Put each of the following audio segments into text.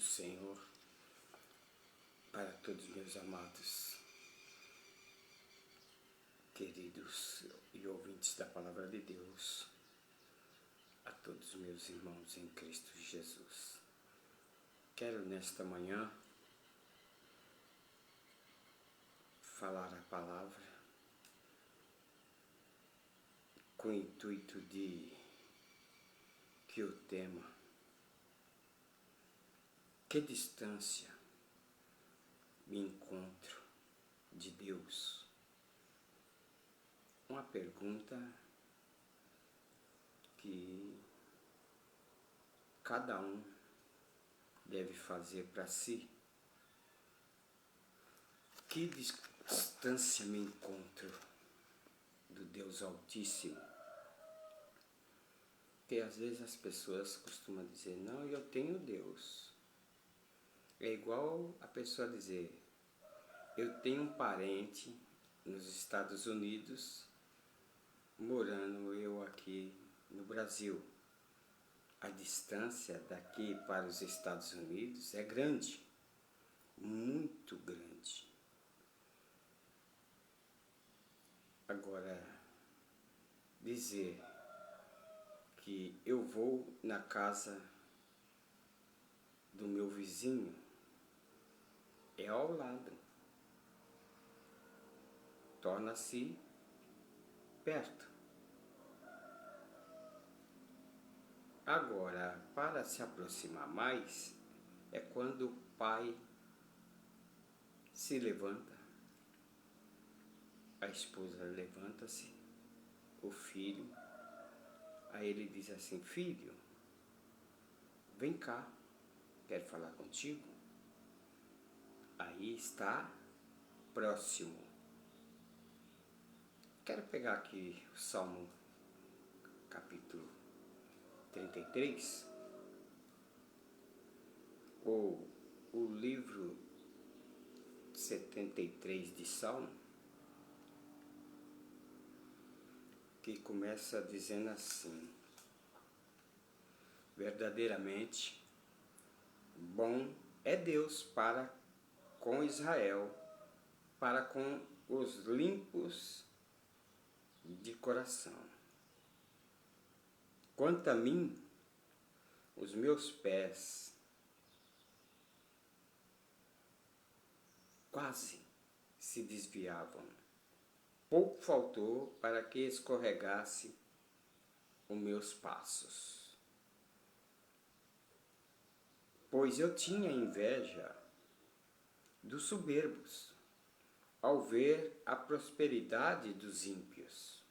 Senhor, para todos meus amados, queridos e ouvintes da Palavra de Deus, a todos meus irmãos em Cristo Jesus. Quero nesta manhã falar a palavra com o intuito de que o tema que distância me encontro de Deus? Uma pergunta que cada um deve fazer para si. Que distância me encontro do Deus Altíssimo? Porque às vezes as pessoas costumam dizer, não, eu tenho Deus. É igual a pessoa dizer, eu tenho um parente nos Estados Unidos, morando eu aqui no Brasil. A distância daqui para os Estados Unidos é grande, muito grande. Agora, dizer que eu vou na casa do meu vizinho é ao lado, torna-se perto. Agora, para se aproximar mais, é quando o pai se levanta, a esposa levanta-se, o filho, aí ele diz assim, filho, vem cá, quero falar contigo. Aí está próximo. Quero pegar aqui o Salmo capítulo 33, ou o livro 73 de Salmo, que começa dizendo assim, verdadeiramente bom é Deus para com Israel, para com os limpos de coração. Quanto a mim, os meus pés quase se desviavam. Pouco faltou para que escorregasse os meus passos. Pois eu tinha inveja dos soberbos, ao ver a prosperidade dos ímpios.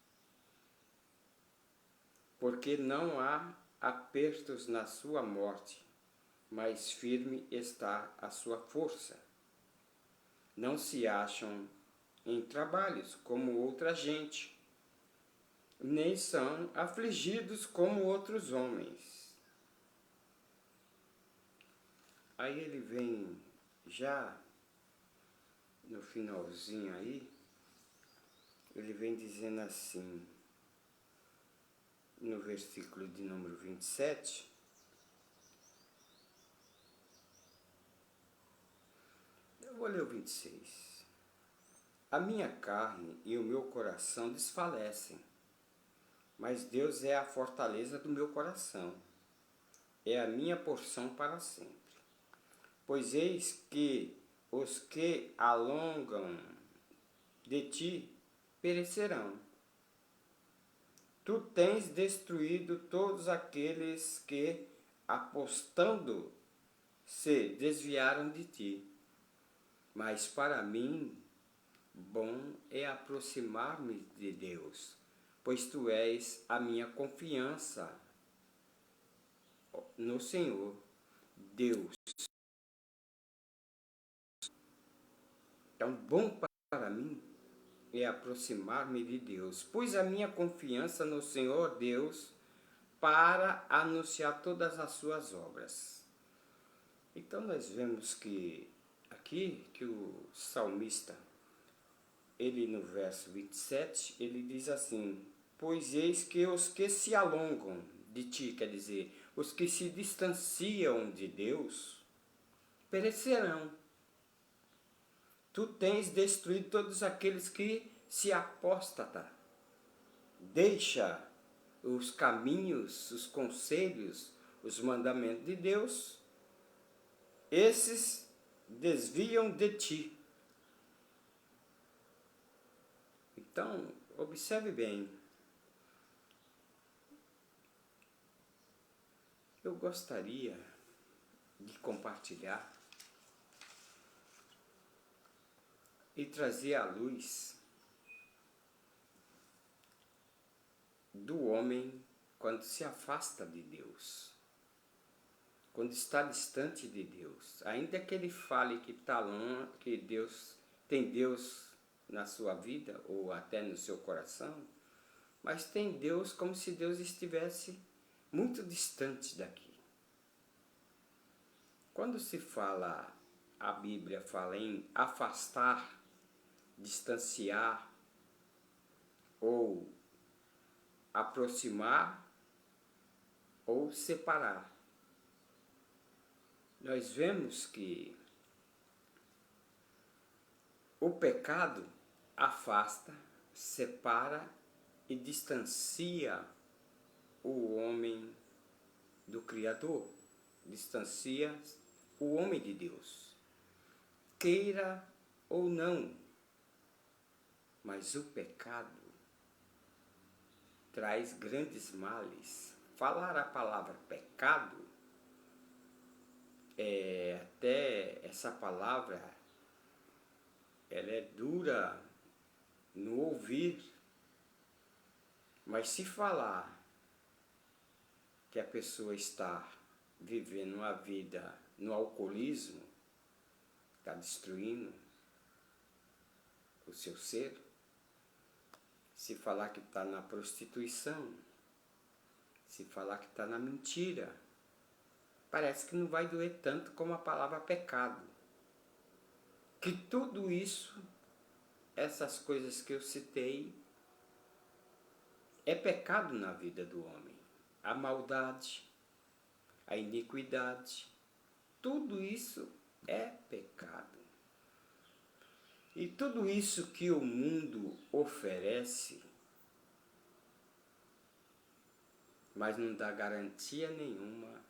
Porque não há apertos na sua morte, mas firme está a sua força. Não se acham em trabalhos como outra gente, nem são afligidos como outros homens. Aí ele vem já no finalzinho aí, ele vem dizendo assim, no versículo de número 27, eu vou ler o 26. A minha carne e o meu coração desfalecem, mas Deus é a fortaleza do meu coração, é a minha porção para sempre. Pois eis que os que alongam de ti perecerão. Tu tens destruído todos aqueles que, apostando, se desviaram de ti. Mas para mim, bom é aproximar-me de Deus, pois tu és a minha confiança no Senhor, Deus. Então, bom para mim é aproximar-me de Deus, pois a minha confiança no Senhor Deus para anunciar todas as suas obras. Então nós vemos que aqui que o salmista, ele no verso 27, ele diz assim, pois eis que os que se alongam de ti, quer dizer, os que se distanciam de Deus, perecerão. Tu tens destruído todos aqueles que se apóstata. Deixa os caminhos, os conselhos, os mandamentos de Deus. Esses desviam de ti. Então, observe bem. Eu gostaria de compartilhar e trazer à luz do homem quando se afasta de Deus, quando está distante de Deus, ainda que ele fale que está longe, que Deus tem Deus na sua vida ou até no seu coração, mas tem Deus como se Deus estivesse muito distante daqui. Quando se fala, a Bíblia fala em afastar, distanciar ou aproximar ou separar. Nós vemos que o pecado afasta, separa e distancia o homem do Criador, distancia o homem de Deus, queira ou não, mas o pecado traz grandes males. Falar a palavra pecado, até essa palavra, ela é dura no ouvir, mas se falar que a pessoa está vivendo uma vida no alcoolismo, está destruindo o seu ser, se falar que está na prostituição, se falar que está na mentira, parece que não vai doer tanto como a palavra pecado. Que tudo isso, essas coisas que eu citei, é pecado na vida do homem. A maldade, a iniquidade, tudo isso é pecado. E tudo isso que o mundo oferece, mas não dá garantia nenhuma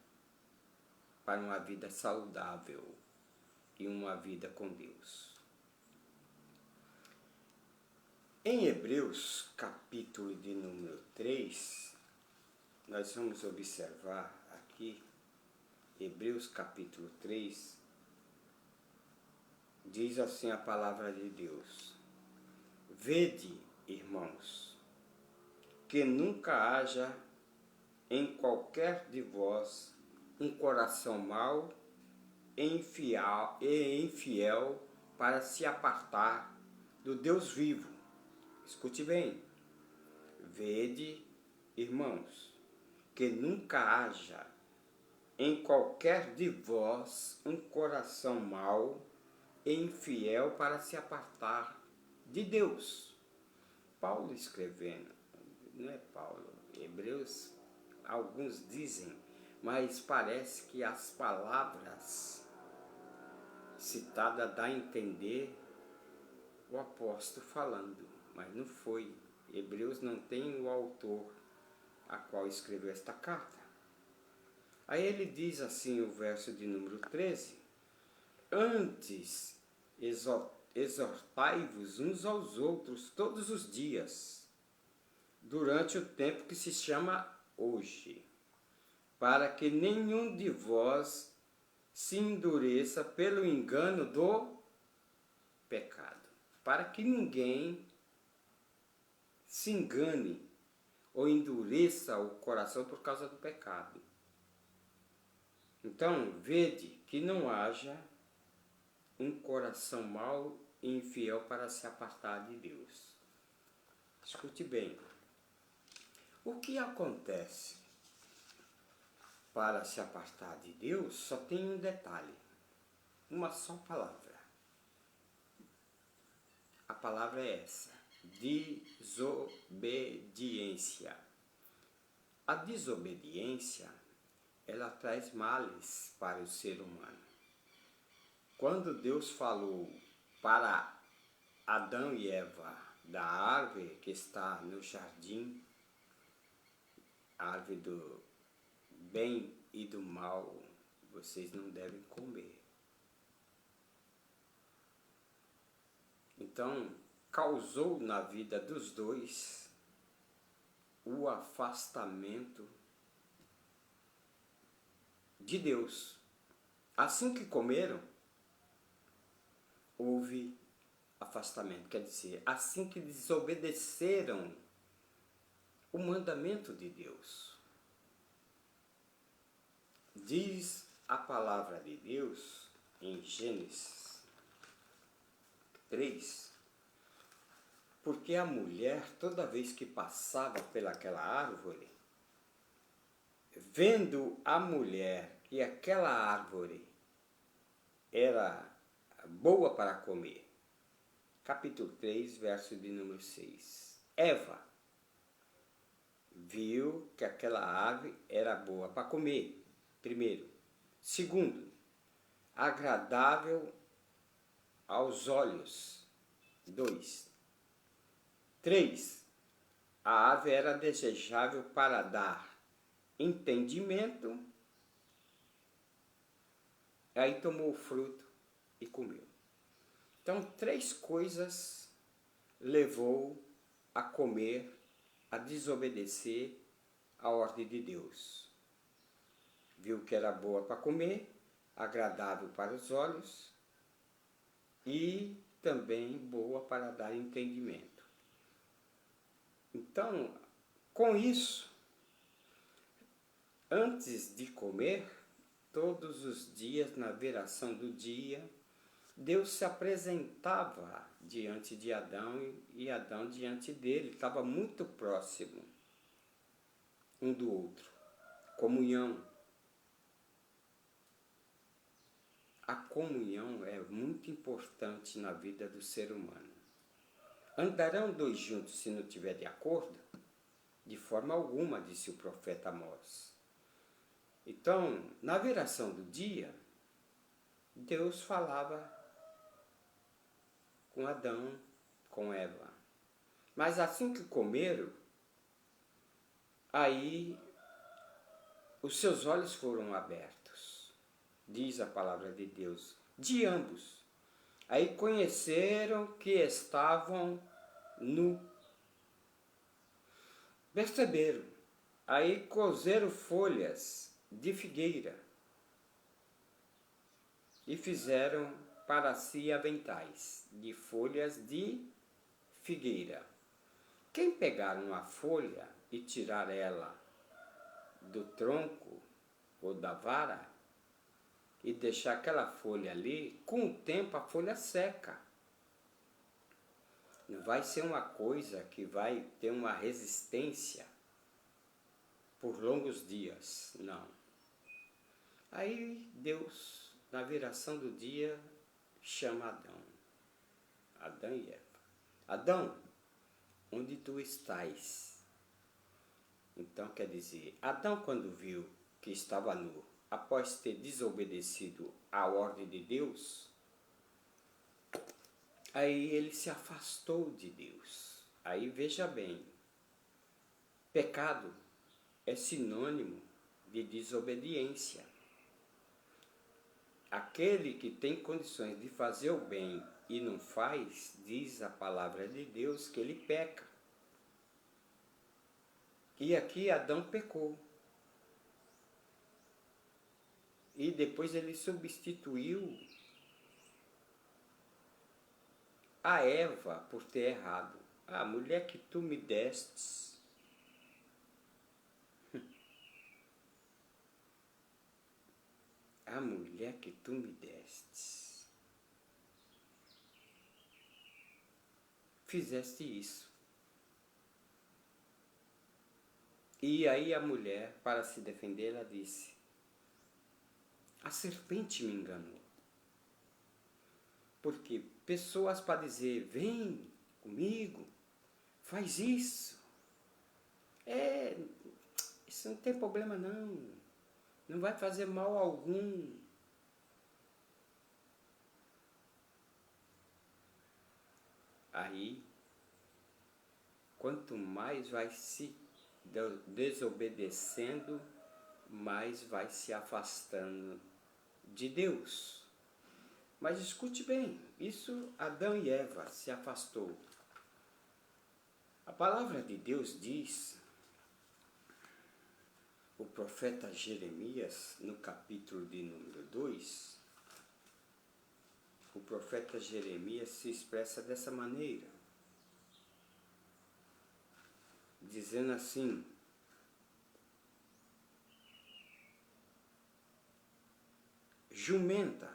para uma vida saudável e uma vida com Deus. Em Hebreus, capítulo de número 3, nós vamos observar aqui, Hebreus capítulo 3, diz assim a palavra de Deus: Vede, irmãos, que nunca haja em qualquer de vós um coração mau e infiel para se apartar do Deus vivo. Escute bem. Vede, irmãos, que nunca haja em qualquer de vós um coração mau e infiel para se apartar de Deus. Paulo escrevendo, não é Paulo, Hebreus, alguns dizem, mas parece que as palavras citadas dá a entender o apóstolo falando, mas não foi. Hebreus não tem o autor a qual escreveu esta carta. Aí ele diz assim, o verso de número 13, antes exortai-vos uns aos outros todos os dias, durante o tempo que se chama hoje, para que nenhum de vós se endureça pelo engano do pecado. Para que ninguém se engane ou endureça o coração por causa do pecado. Então, vede que não haja um coração mau e infiel para se apartar de Deus. Escute bem. O que acontece para se apartar de Deus só tem um detalhe, uma só palavra. A palavra é essa: desobediência. A desobediência, ela traz males para o ser humano. Quando Deus falou para Adão e Eva da árvore que está no jardim, a árvore do bem e do mal, vocês não devem comer. Então, causou na vida dos dois o afastamento de Deus. Assim que comeram, houve afastamento. Quer dizer, assim que desobedeceram o mandamento de Deus. Diz a palavra de Deus em Gênesis 3, porque a mulher, toda vez que passava pelaquela árvore, vendo a mulher que aquela árvore era boa para comer. Capítulo 3, verso de número 6. Eva viu que aquela árvore era boa para comer, primeiro. Segundo, agradável aos olhos. 2. 3. A árvore era desejável para dar entendimento. Aí tomou o fruto e comeu. Então, 3 coisas levou a comer, a desobedecer a ordem de Deus. Viu que era boa para comer, agradável para os olhos e também boa para dar entendimento. Então, com isso, antes de comer, todos os dias, na viração do dia, Deus se apresentava diante de Adão e Adão diante dele. Estava muito próximo um do outro. Comunhão. A comunhão é muito importante na vida do ser humano. Andarão 2 juntos se não estiver de acordo? De forma alguma, disse o profeta Amós. Então, na viração do dia, Deus falava com Adão, com Eva. Mas assim que comeram, aí os seus olhos foram abertos, diz a palavra de Deus, de ambos. Aí conheceram que estavam nu. Perceberam. Aí cozeram folhas de figueira e fizeram para si aventais de folhas de figueira. Quem pegar uma folha e tirar ela do tronco ou da vara e deixar aquela folha ali, com o tempo a folha seca. Não vai ser uma coisa que vai ter uma resistência por longos dias, não. Aí Deus, na viração do dia, chama Adão e Eva. Adão, onde tu estás? Então quer dizer, Adão quando viu que estava nu, após ter desobedecido à ordem de Deus, aí ele se afastou de Deus. Aí veja bem, pecado é sinônimo de desobediência. Aquele que tem condições de fazer o bem e não faz, diz a palavra de Deus que ele peca. E aqui Adão pecou. E depois ele substituiu a Eva por ter errado. A mulher que tu me destes. A mulher que tu me destes. Fizeste isso. E aí a mulher, para se defender, ela disse: a serpente me enganou. Porque pessoas para dizer, vem comigo, faz isso. Isso não tem problema não. Não vai fazer mal algum. Aí, quanto mais vai se desobedecendo, mais vai se afastando de Deus. Mas escute bem, isso Adão e Eva se afastou. A palavra de Deus diz, o profeta Jeremias, no capítulo de número 2, o profeta Jeremias se expressa dessa maneira, dizendo assim: jumenta,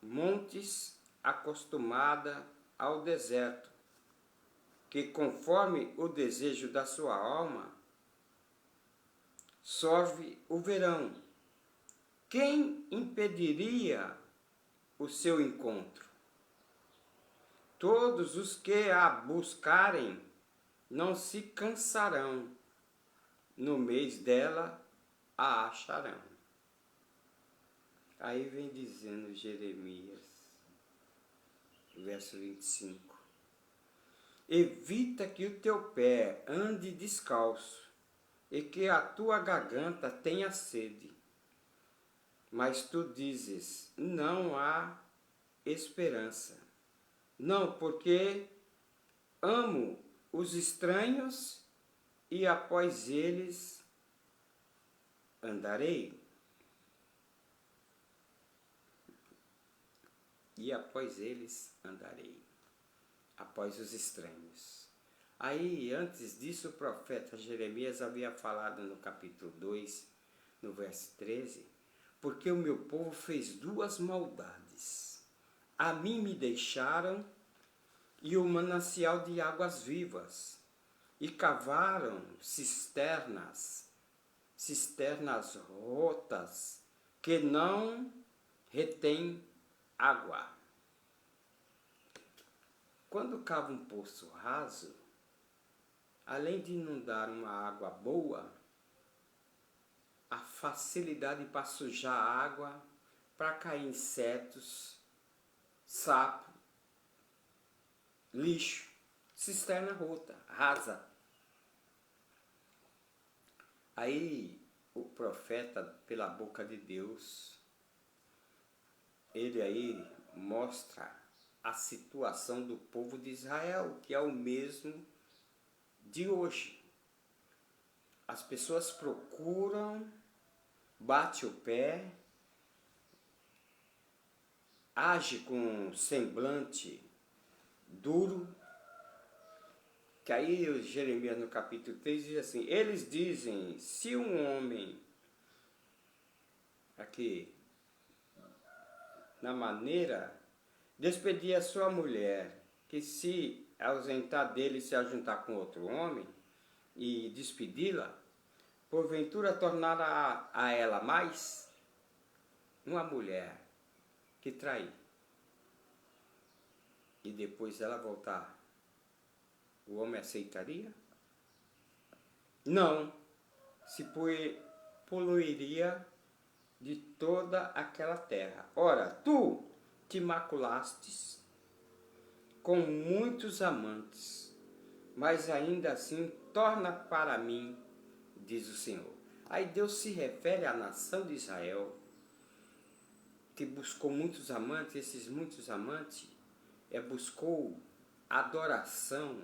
montes acostumada ao deserto, que conforme o desejo da sua alma, sorve o verão. Quem impediria o seu encontro? Todos os que a buscarem não se cansarão, no mês dela a acharão. Aí vem dizendo Jeremias, verso 25. Evita que o teu pé ande descalço e que a tua garganta tenha sede. Mas tu dizes, não há esperança. Não, porque amo os estranhos e após eles andarei. E após eles andarei. Após os estranhos. Aí, antes disso, o profeta Jeremias havia falado no capítulo 2, no verso 13, porque o meu povo fez duas maldades. A mim me deixaram e o manancial de águas vivas, e cavaram cisternas rotas, que não retêm água. Quando cava um poço raso, além de inundar uma água boa, a facilidade para sujar a água, para cair insetos, sapo, lixo, cisterna rota, rasa. Aí o profeta, pela boca de Deus, ele aí mostra a situação do povo de Israel, que é o mesmo de hoje. As pessoas procuram, bate o pé, age com semblante duro, que aí o Jeremias no capítulo 3 diz assim, eles dizem, se um homem, aqui, na maneira, despedir a sua mulher, que se ausentar dele e se ajuntar com outro homem, e despedi-la, porventura tornará a ela mais uma mulher que trai, e depois ela voltar, o homem aceitaria? Não, se poluiria de toda aquela terra. Ora, tu te maculastes com muitos amantes, mas ainda assim torna para mim, diz o Senhor. Aí Deus se refere à nação de Israel, que buscou muitos amantes. Esses muitos amantes buscou adoração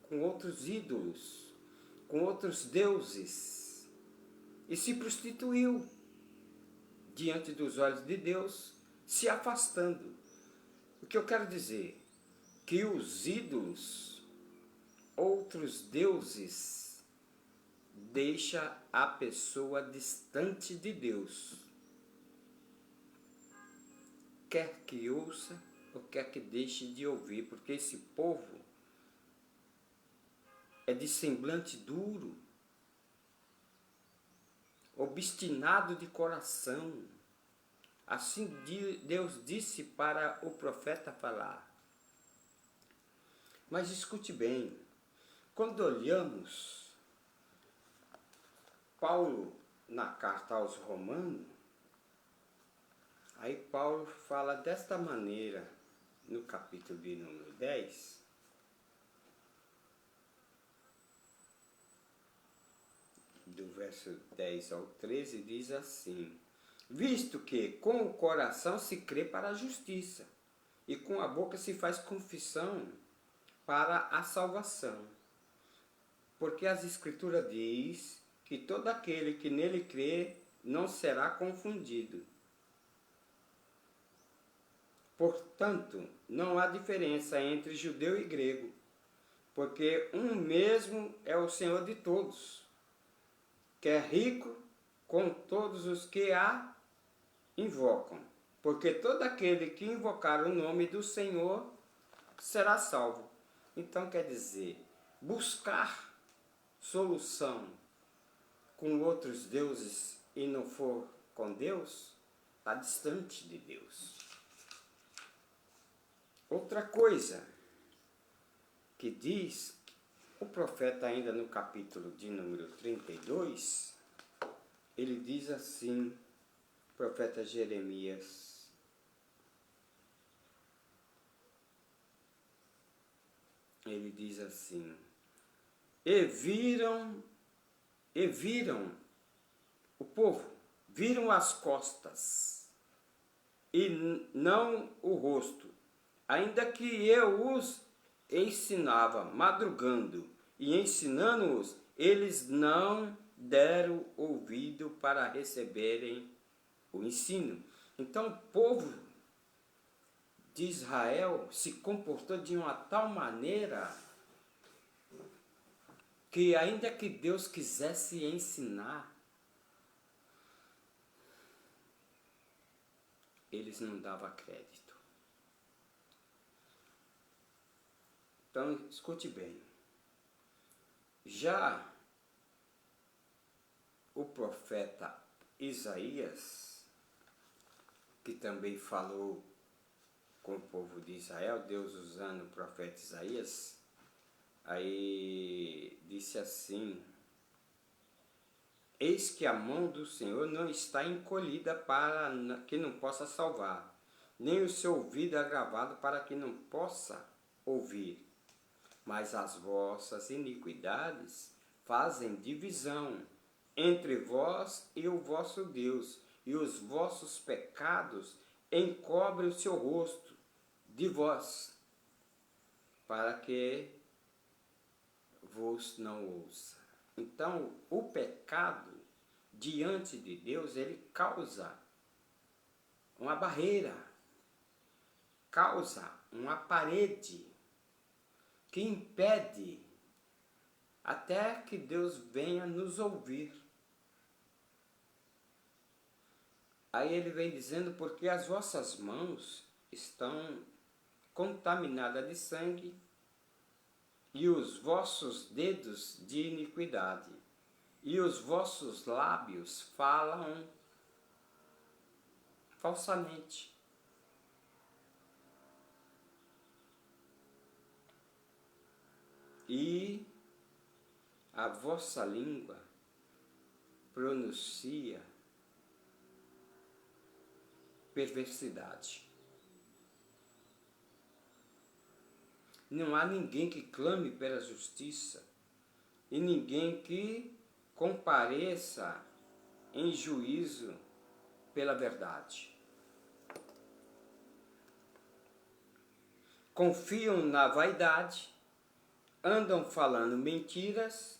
com outros ídolos, com outros deuses, e se prostituiu diante dos olhos de Deus, se afastando. O que eu quero dizer? Que os ídolos, outros deuses, deixa a pessoa distante de Deus. Quer que ouça ou quer que deixe de ouvir, porque esse povo é de semblante duro, obstinado de coração. Assim Deus disse para o profeta falar. Mas escute bem, quando olhamos Paulo na carta aos Romanos, Aí Paulo fala desta maneira no capítulo de número 10, do verso 10 ao 13, diz assim: visto que com o coração se crê para a justiça, e com a boca se faz confissão para a salvação. Porque as Escrituras diz que todo aquele que nele crê não será confundido. Portanto, não há diferença entre judeu e grego, porque um mesmo é o Senhor de todos, que é rico com todos os que a invocam. Porque todo aquele que invocar o nome do Senhor será salvo. Então quer dizer, buscar solução com outros deuses e não for com Deus, está distante de Deus. Outra coisa que diz o profeta ainda no capítulo de número 32, ele diz assim, profeta Jeremias: ele diz assim: e viram o povo, viram as costas e não o rosto, ainda que eu os ensinava madrugando e ensinando-os, eles não deram ouvido para receberem o ensino. Então o povo de Israel se comportou de uma tal maneira que ainda que Deus quisesse ensinar, eles não davam crédito. Então, escute bem. Já o profeta Isaías, que também falou com o povo de Israel, Deus usando o profeta Isaías, aí disse assim: eis que a mão do Senhor não está encolhida para que não possa salvar, nem o seu ouvido agravado para que não possa ouvir. Mas as vossas iniquidades fazem divisão entre vós e o vosso Deus, e os vossos pecados encobrem o seu rosto de vós, para que vos não ouça. Então, o pecado diante de Deus, ele causa uma barreira, causa uma parede que impede até que Deus venha nos ouvir. Aí ele vem dizendo: porque as vossas mãos estão contaminadas de sangue e os vossos dedos de iniquidade, e os vossos lábios falam falsamente. E a vossa língua pronuncia perversidade. Não há ninguém que clame pela justiça e ninguém que compareça em juízo pela verdade. Confiam na vaidade, andam falando mentiras,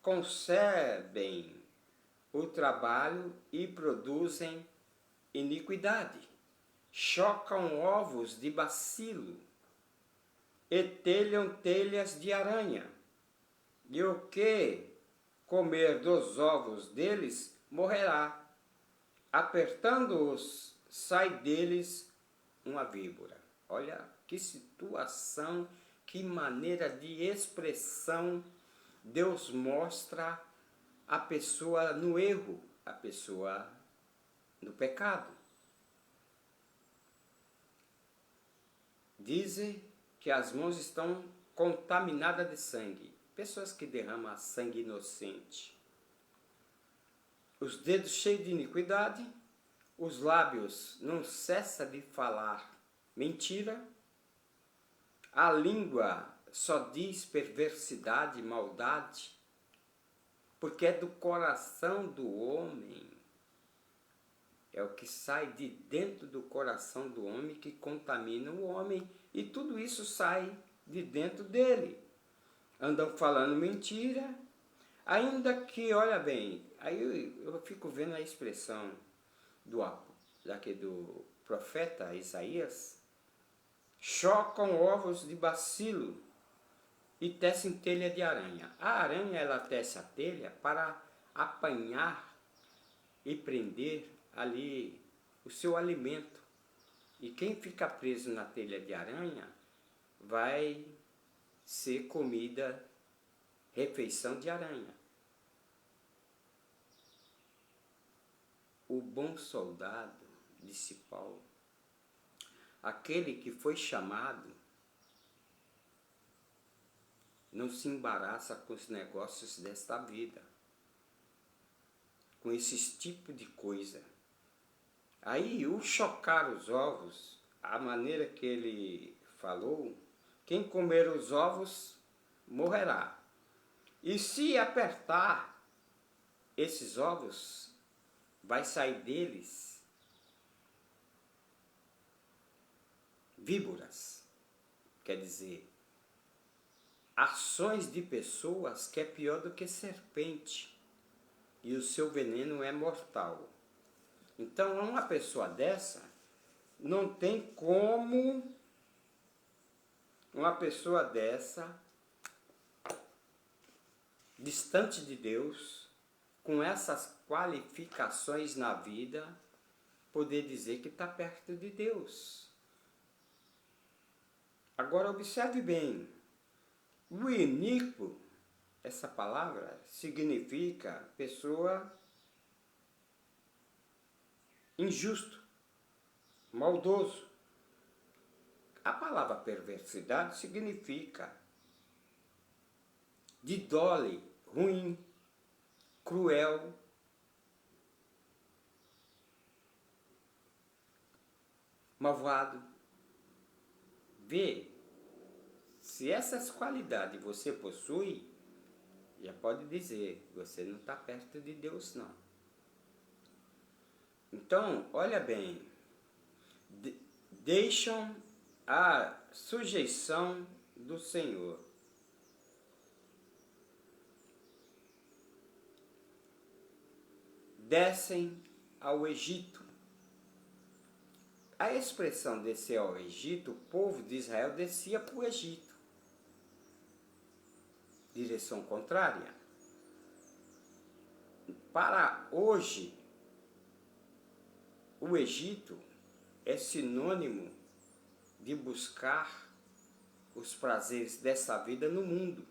concebem o trabalho e produzem iniquidade, chocam ovos de bacilo e telham telhas de aranha, e o que comer dos ovos deles morrerá, apertando-os sai deles uma víbora. Olha que situação, que maneira de expressão Deus mostra a pessoa no erro, a pessoa no pecado. Dizem que as mãos estão contaminadas de sangue. Pessoas que derramam sangue inocente. Os dedos cheios de iniquidade, os lábios não cessam de falar mentira, a língua só diz perversidade e maldade, porque é do coração do homem, é o que sai de dentro do coração do homem que contamina o homem, e tudo isso sai de dentro dele. Andam falando mentira, ainda que, olha bem, aí eu fico vendo a expressão do profeta Isaías: chocam ovos de bacilo e tecem telha de aranha. A aranha, ela tece a telha para apanhar e prender ali o seu alimento. E quem fica preso na telha de aranha vai ser comida, refeição de aranha. O bom soldado, disse Paulo, aquele que foi chamado, não se embaraça com os negócios desta vida, com esses tipos de coisa. Aí, o chocar os ovos, a maneira que ele falou, quem comer os ovos morrerá. E se apertar esses ovos, vai sair deles víboras, quer dizer, ações de pessoas que é pior do que serpente, e o seu veneno é mortal. Então, uma pessoa dessa, não tem como uma pessoa dessa, distante de Deus, com essas qualificações na vida, poder dizer que está perto de Deus. Agora, observe bem, o iníquo, essa palavra, significa pessoa injusto, maldoso. A palavra perversidade significa de dole, ruim, cruel, malvado. Vê, se essas qualidades você possui, já pode dizer, você não está perto de Deus, não. Então, olha bem, deixam a sujeição do Senhor. Descem ao Egito. A expressão descer ao Egito, o povo de Israel descia para o Egito. Direção contrária. Para hoje, o Egito é sinônimo de buscar os prazeres dessa vida no mundo.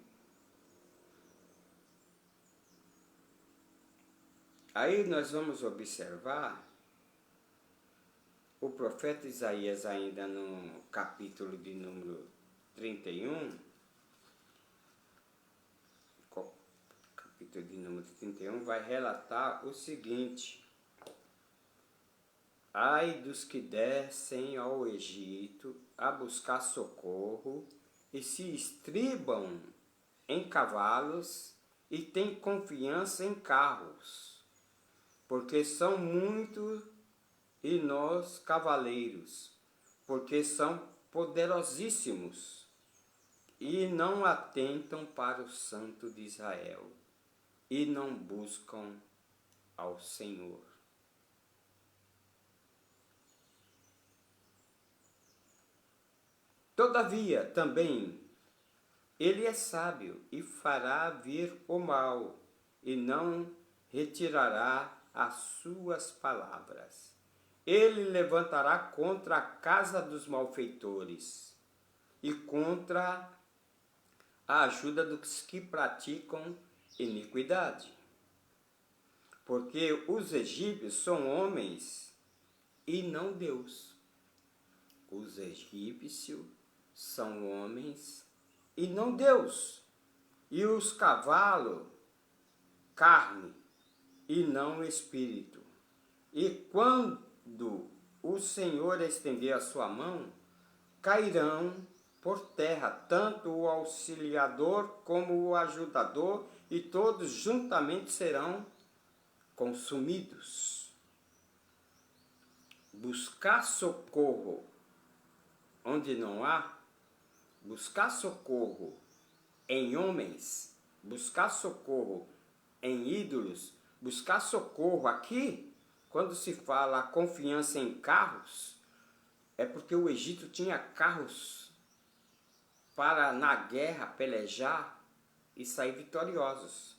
Aí nós vamos observar o profeta Isaías, ainda no capítulo de número 31, capítulo de número 31, vai relatar o seguinte: ai dos que descem ao Egito a buscar socorro e se estribam em cavalos e têm confiança em carros, porque são muitos e nós cavaleiros, porque são poderosíssimos e não atentam para o Santo de Israel e não buscam ao Senhor. Todavia, também, ele é sábio e fará vir o mal, e não retirará as suas palavras. Ele levantará contra a casa dos malfeitores e contra a ajuda dos que praticam iniquidade. Porque os egípcios são homens e não Deus. Os egípcios são homens e não Deus. E os cavalos, carne e não espírito. E quando o Senhor estender a sua mão, cairão por terra, tanto o auxiliador como o ajudador, e todos juntamente serão consumidos. Buscar socorro onde não há, buscar socorro em homens, buscar socorro em ídolos, buscar socorro aqui, quando se fala confiança em carros, é porque o Egito tinha carros para na guerra pelejar e sair vitoriosos.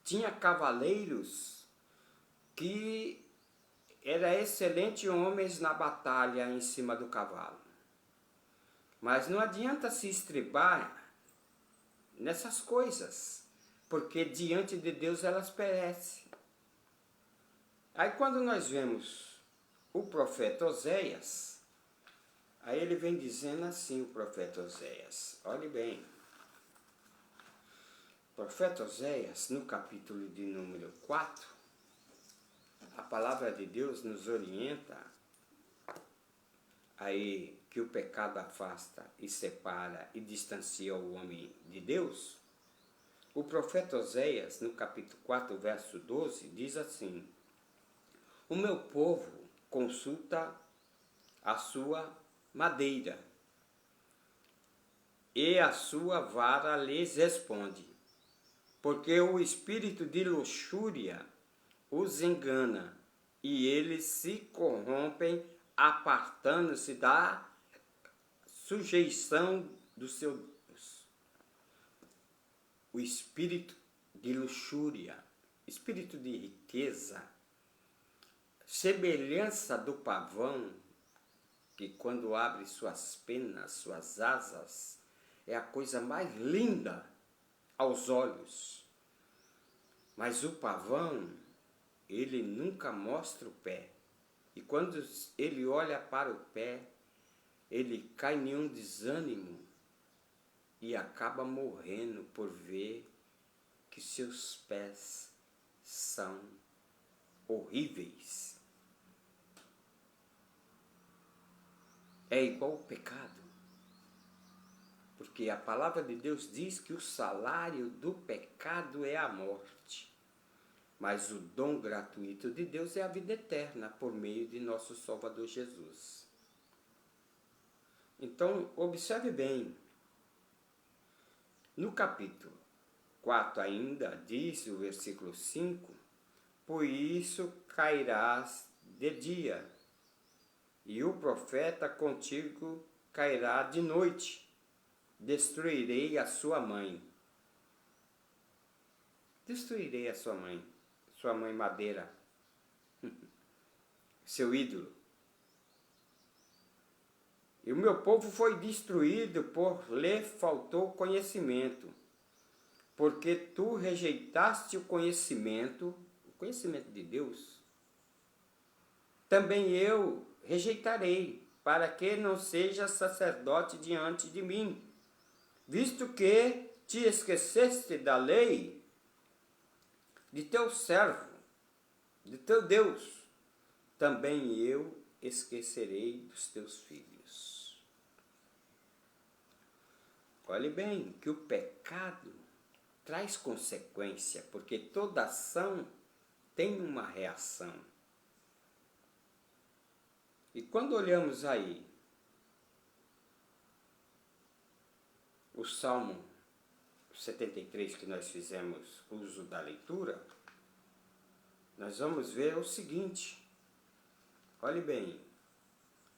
Tinha cavaleiros que eram excelentes homens na batalha em cima do cavalo. Mas não adianta se estribar nessas coisas, porque diante de Deus elas perecem. Aí quando nós vemos o profeta Oséias, aí ele vem dizendo assim, o profeta Oséias, olhe bem. O profeta Oséias, no capítulo de número 4, a palavra de Deus nos orienta aí que o pecado afasta e separa e distancia o homem de Deus. O profeta Oséias, no capítulo 4, verso 12, diz assim: o meu povo consulta a sua madeira, e a sua vara lhes responde, porque o espírito de luxúria os engana, e eles se corrompem, apartando-se da sujeição do seu Deus. O espírito de luxúria, espírito de riqueza, semelhança do pavão, que quando abre suas penas, suas asas, é a coisa mais linda aos olhos. Mas o pavão, ele nunca mostra o pé. E quando ele olha para o pé, ele cai em um desânimo e acaba morrendo por ver que seus pés são horríveis. É igual o pecado. Porque a palavra de Deus diz que o salário do pecado é a morte. Mas o dom gratuito de Deus é a vida eterna, por meio de nosso Salvador Jesus. Então, observe bem. No capítulo 4 ainda, diz o versículo 5, por isso cairás de dia, e o profeta contigo cairá de noite. Destruirei a sua mãe. Destruirei a sua mãe madeira, seu ídolo. E o meu povo foi destruído por lhe faltou conhecimento, porque tu rejeitaste o conhecimento de Deus. Também eu rejeitarei, para que não sejas sacerdote diante de mim, visto que te esqueceste da lei de teu servo, de teu Deus, também eu esquecerei dos teus filhos. Olhe bem que o pecado traz consequência, porque toda ação tem uma reação. E quando olhamos aí o Salmo 73, que nós fizemos uso da leitura, nós vamos ver o seguinte. Olhe bem,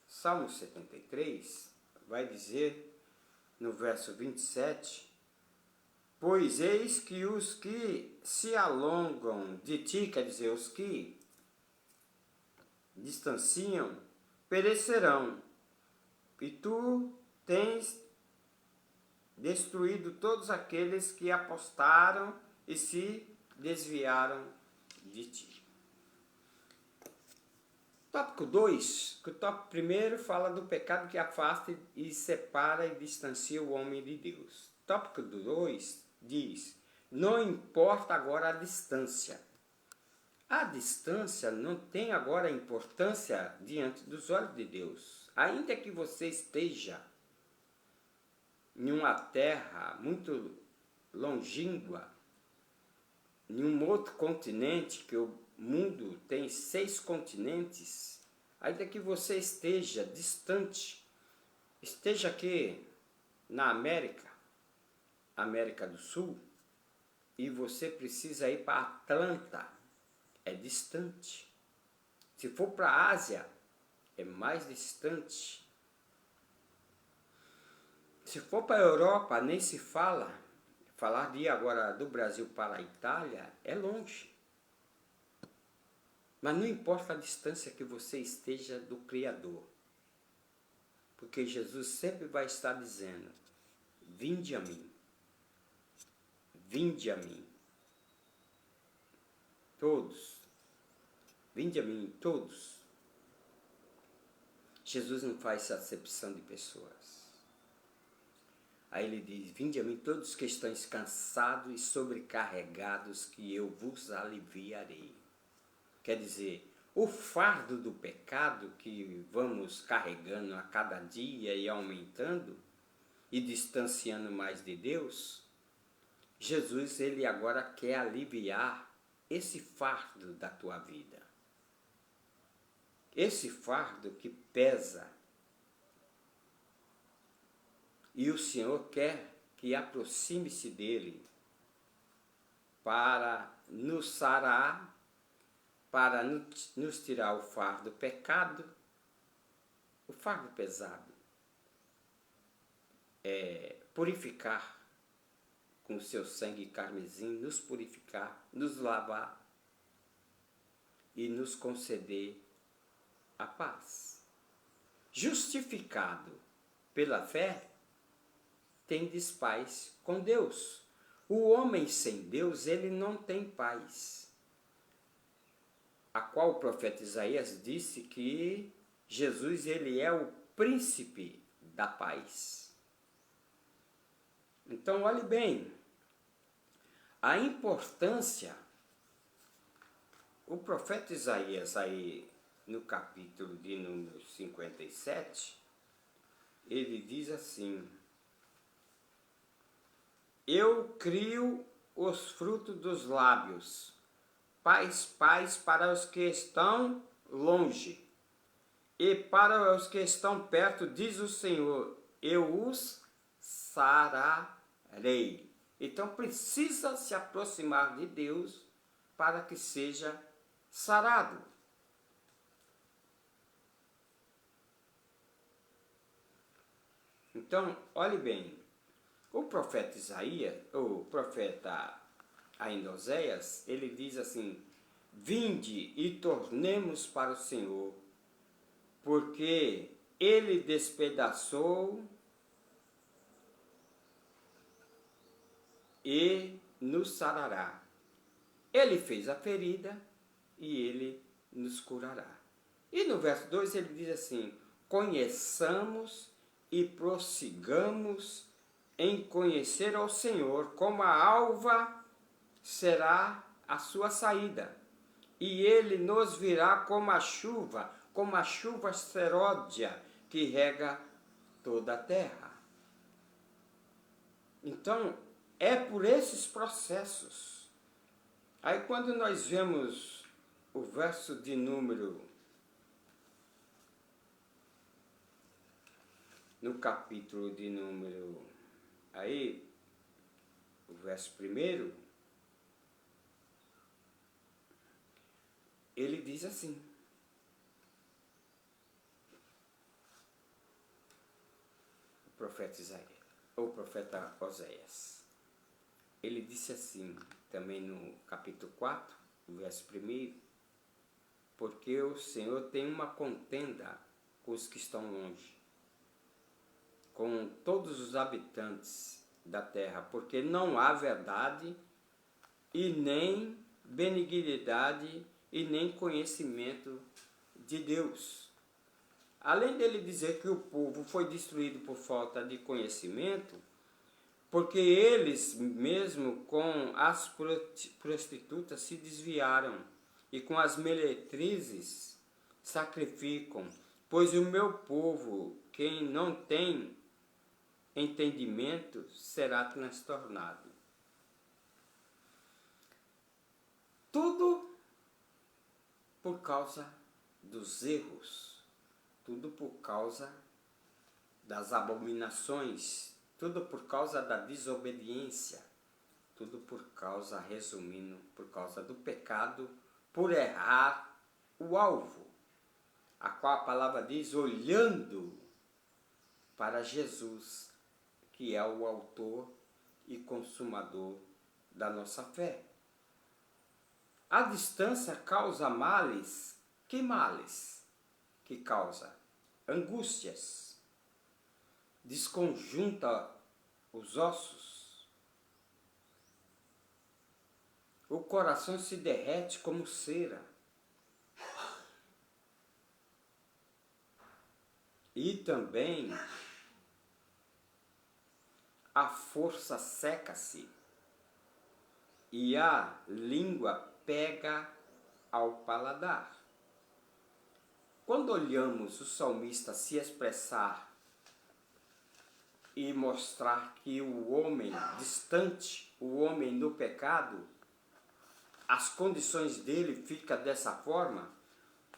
Salmo 73 vai dizer no verso 27, pois eis que os que se alongam de ti, quer dizer, os que distanciam, perecerão, e tu tens destruído todos aqueles que apostaram e se desviaram de ti. Tópico 2, que o tópico 1 fala do pecado que afasta e separa e distancia o homem de Deus. Tópico 2 diz, não importa agora a distância. A distância não tem agora importância diante dos olhos de Deus. Ainda que você esteja em uma terra muito longínqua, em um outro continente, que o mundo tem 6 continentes, ainda que você esteja distante, esteja aqui na América do Sul, e você precisa ir para Atlanta, é distante. Se for para a Ásia, é mais distante. Se for para a Europa, nem se fala. Falar de agora do Brasil para a Itália é longe. Mas não importa a distância que você esteja do Criador. Porque Jesus sempre vai estar dizendo: vinde a mim. Vinde a mim. Todos. Vinde a mim, todos. Jesus não faz acepção de pessoas. Aí ele diz: vinde a mim todos que estão cansados e sobrecarregados, que eu vos aliviarei. Quer dizer, o fardo do pecado que vamos carregando a cada dia e aumentando e distanciando mais de Deus, Jesus, ele agora quer aliviar esse fardo da tua vida. Esse fardo que pesa. E o Senhor quer que aproxime-se dele para nos sarar, para nos tirar o fardo do pecado, o fardo pesado. Purificar com o seu sangue carmesim, nos purificar, nos lavar e nos conceder a paz. Justificado pela fé, tendes paz com Deus. O homem sem Deus, ele não tem paz. A qual o profeta Isaías disse que Jesus, ele é o príncipe da paz. Então, olhe bem, a importância, o profeta Isaías aí no capítulo de número 57, ele diz assim: eu crio os frutos dos lábios, paz para os que estão longe, e para os que estão perto, diz o Senhor, eu os sararei. Então precisa se aproximar de Deus para que seja sarado. Então, olhe bem, o profeta Isaías, o profeta ainda Oséias, ele diz assim: vinde e tornemos para o Senhor, porque ele despedaçou e nos sarará. Ele fez a ferida e ele nos curará. E no verso 2 ele diz assim: conheçamos e prossigamos em conhecer ao Senhor, como a alva será a sua saída, e ele nos virá como a chuva seródia que rega toda a terra. Então, é por esses processos. Aí quando nós vemos o verso de número, no capítulo de número, aí, o verso 1, ele diz assim: o profeta Isaías, ou o profeta Oséias, ele disse assim, também no capítulo 4, o verso 1, porque o Senhor tem uma contenda com os que estão longe, com todos os habitantes da terra, porque não há verdade e nem benignidade e nem conhecimento de Deus. Além dele dizer que o povo foi destruído por falta de conhecimento, porque eles mesmo com as prostitutas se desviaram e com as meretrizes sacrificam, pois o meu povo, quem não tem entendimento, será transtornado. Tudo por causa dos erros, tudo por causa das abominações, tudo por causa da desobediência, tudo por causa, resumindo, por causa do pecado, por errar o alvo, a qual a palavra diz, olhando para Jesus, que é o autor e consumador da nossa fé. A distância causa males. Que males? Que causa angústias, desconjunta os ossos, o coração se derrete como cera e também a força seca-se e a língua pega ao paladar. Quando olhamos o salmista se expressar e mostrar que o homem distante, o homem no pecado, as condições dele ficam dessa forma,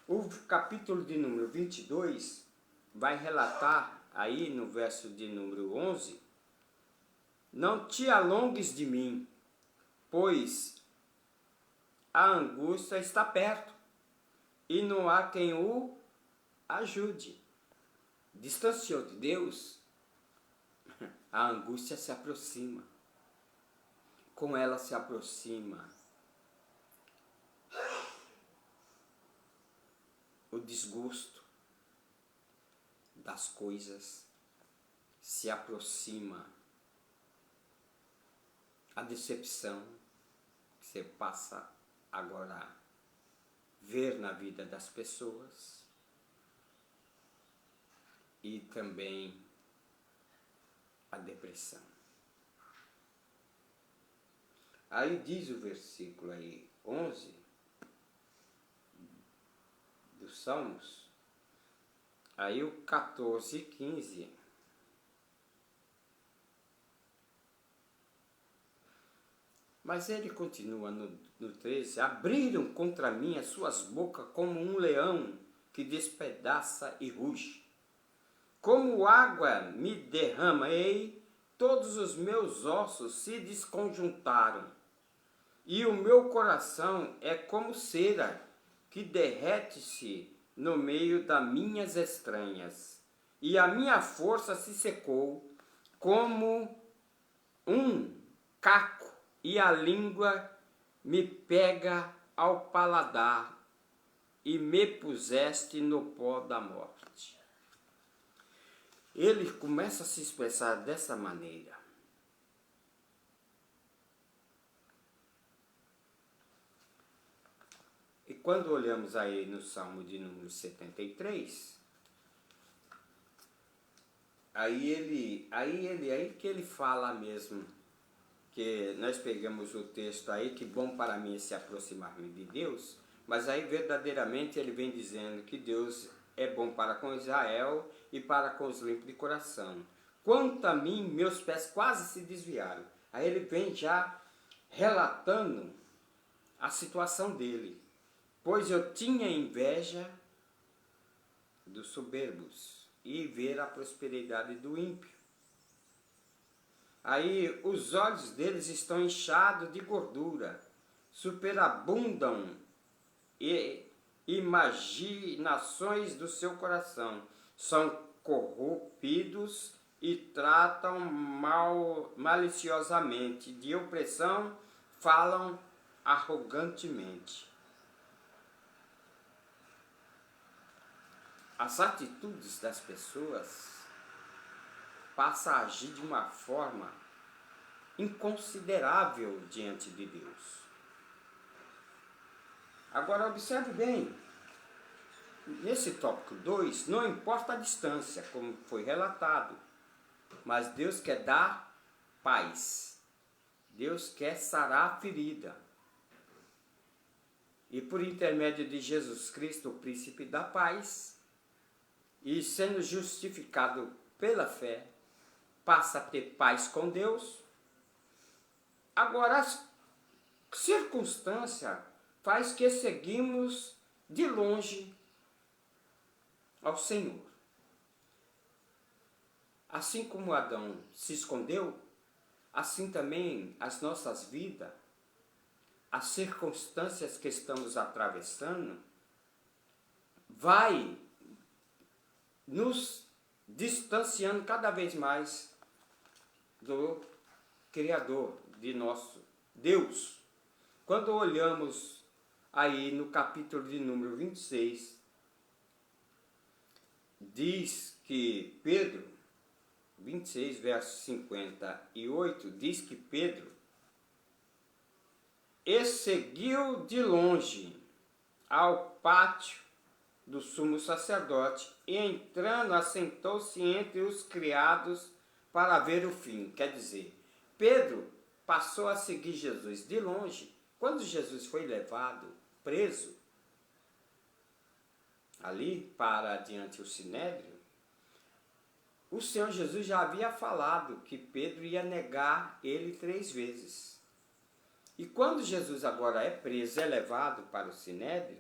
o capítulo de número 22 vai relatar aí no verso de número 11, não te alongues de mim, pois a angústia está perto e não há quem o ajude. Distanciou de Deus, a angústia se aproxima. Com ela se aproxima o desgosto das coisas, se aproxima a decepção que você passa agora a ver na vida das pessoas e também a depressão. Aí diz o versículo aí 11 dos Salmos, aí o 14 e 15. Mas ele continua no 13, abriram contra mim as suas bocas como um leão que despedaça e ruge. Como água me derramei, todos os meus ossos se desconjuntaram, e o meu coração é como cera que derrete-se no meio das minhas entranhas, e a minha força se secou como um caco, e a língua me pega ao paladar, e me puseste no pó da morte. Ele começa a se expressar dessa maneira. E quando olhamos aí no Salmo de número 73, aí que ele fala mesmo, que nós pegamos o texto aí, que bom para mim é se aproximar-me de Deus, mas aí verdadeiramente ele vem dizendo que Deus é bom para com Israel e para com os limpos de coração. Quanto a mim, meus pés quase se desviaram. Aí ele vem já relatando a situação dele. Pois eu tinha inveja dos soberbos e ver a prosperidade do ímpio. Aí os olhos deles estão inchados de gordura, superabundam e imaginações do seu coração, são corrompidos e tratam maliciosamente, de opressão falam arrogantemente. As atitudes das pessoas passam a agir de uma forma inconsiderável diante de Deus. Agora observe bem, nesse tópico 2, não importa a distância, como foi relatado, mas Deus quer dar paz, Deus quer sarar a ferida. e por intermédio de Jesus Cristo, o príncipe da paz, e sendo justificado pela fé, passa a ter paz com Deus. Agora, a circunstância faz que seguimos de longe ao Senhor. Assim como Adão se escondeu, assim também as nossas vidas, as circunstâncias que estamos atravessando, vai nos distanciando cada vez mais do Criador, de nosso Deus. Quando olhamos aí no capítulo de número 26, diz que Pedro, 26, verso 58, diz que Pedro e seguiu de longe ao pátio do sumo sacerdote e entrando assentou-se entre os criados para ver o fim. Quer dizer, Pedro passou a seguir Jesus de longe. Quando Jesus foi levado, preso, ali para diante o sinédrio, o Senhor Jesus já havia falado que Pedro ia negar ele 3 vezes. E quando Jesus agora é preso, é levado para o sinédrio,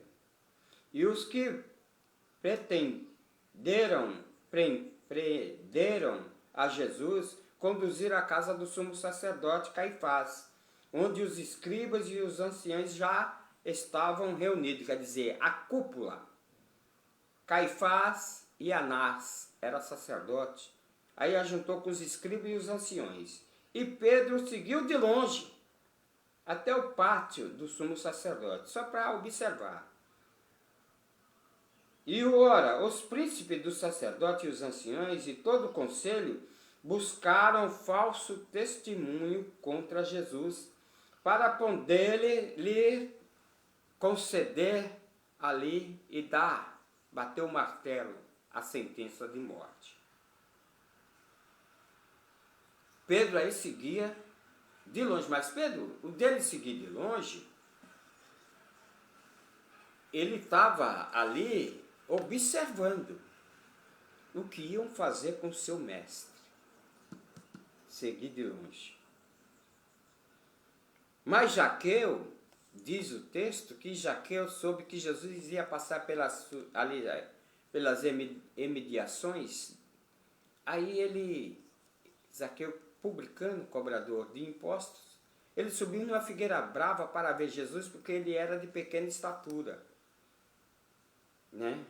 e os que prenderam a Jesus, conduziram à casa do sumo sacerdote Caifás, onde os escribas e os anciãos já estavam reunidos, quer dizer, a cúpula. Caifás e Anás era sacerdote, aí ajuntou com os escribas e os anciões. E Pedro seguiu de longe até o pátio do sumo sacerdote, só para observar. E ora, os príncipes dos sacerdotes e os anciões e todo o conselho buscaram falso testemunho contra Jesus, para poder lhe conceder ali e bater o martelo, a sentença de morte. Pedro aí seguia de longe, mas Pedro, o dele seguir de longe, ele estava ali observando o que iam fazer com seu mestre. Seguir de longe. Mas Zaqueu, diz o texto, que Zaqueu soube que Jesus ia passar pelas imediações. Aí Zaqueu, publicano, cobrador de impostos, ele subiu numa figueira brava para ver Jesus, porque ele era de pequena estatura, né?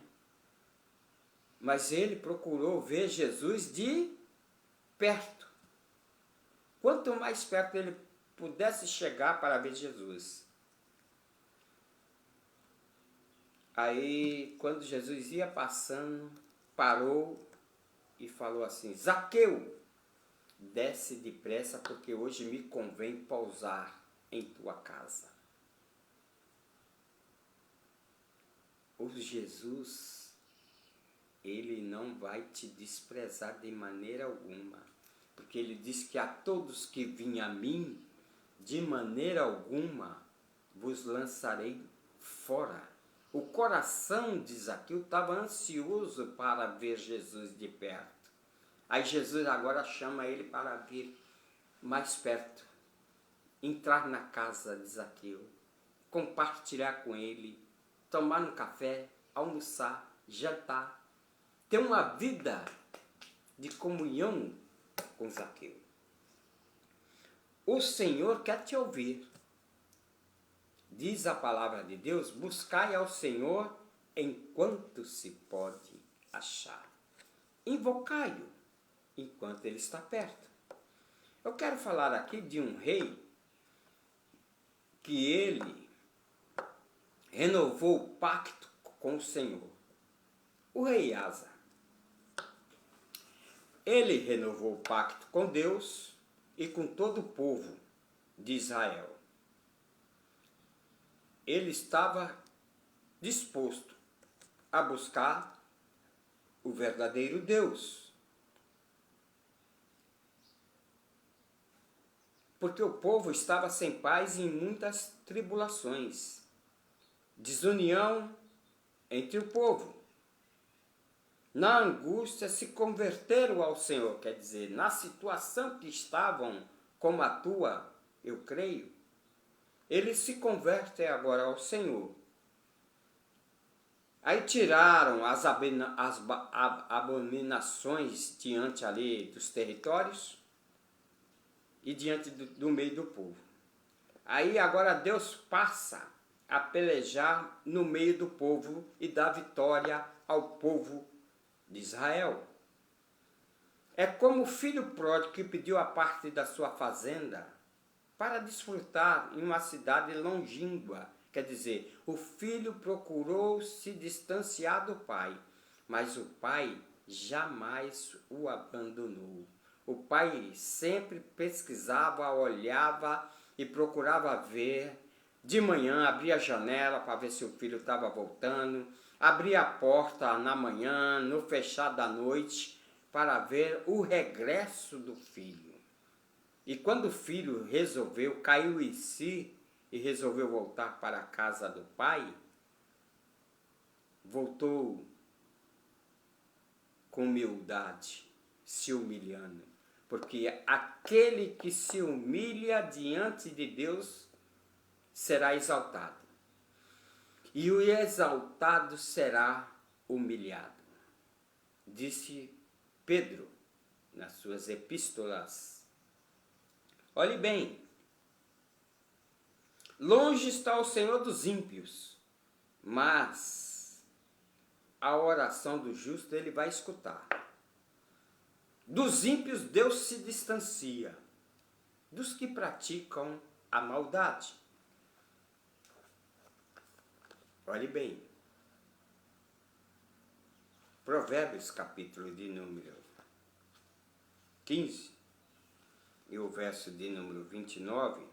Mas ele procurou ver Jesus de perto. Quanto mais perto ele pudesse chegar para ver Jesus. Aí, quando Jesus ia passando, parou e falou assim: Zaqueu, desce depressa, porque hoje me convém pousar em tua casa. O Jesus, ele não vai te desprezar de maneira alguma, porque ele diz que a todos que vêm a mim, de maneira alguma vos lançarei fora. O coração de Zaqueu estava ansioso para ver Jesus de perto. Aí Jesus agora chama ele para vir mais perto, entrar na casa de Zaqueu, compartilhar com ele, tomar um café, almoçar, jantar, ter uma vida de comunhão com Zaqueu. O Senhor quer te ouvir. Diz a palavra de Deus: buscai ao Senhor enquanto se pode achar. Invocai-o enquanto ele está perto. Eu quero falar aqui de um rei que ele renovou o pacto com o Senhor. O rei Asa. Ele renovou o pacto com Deus e com todo o povo de Israel. Ele estava disposto a buscar o verdadeiro Deus. Porque o povo estava sem paz e em muitas tribulações. desunião entre o povo. Na angústia se converteram ao Senhor, quer dizer, na situação que estavam, como a tua, eu creio, eles se convertem agora ao Senhor. Aí tiraram as abominações diante ali dos territórios e diante do meio do povo. Aí agora Deus passa a pelejar no meio do povo e dá vitória ao povo de Israel. É como o filho pródigo que pediu a parte da sua fazenda para desfrutar em uma cidade longínqua. Quer dizer, o filho procurou se distanciar do pai, mas o pai jamais o abandonou. O pai sempre pesquisava, olhava e procurava ver. De manhã abria a janela para ver se o filho estava voltando, abria a porta na manhã, no fechar da noite, para ver o regresso do filho. E quando o filho caiu em si e resolveu voltar para a casa do pai, voltou com humildade, se humilhando. Porque aquele que se humilha diante de Deus será exaltado. E o exaltado será humilhado. Disse Pedro nas suas epístolas. Olhe bem, longe está o Senhor dos ímpios, mas a oração do justo ele vai escutar. Dos ímpios Deus se distancia, dos que praticam a maldade. Olhe bem, Provérbios capítulo de número 15 e o verso de número 29,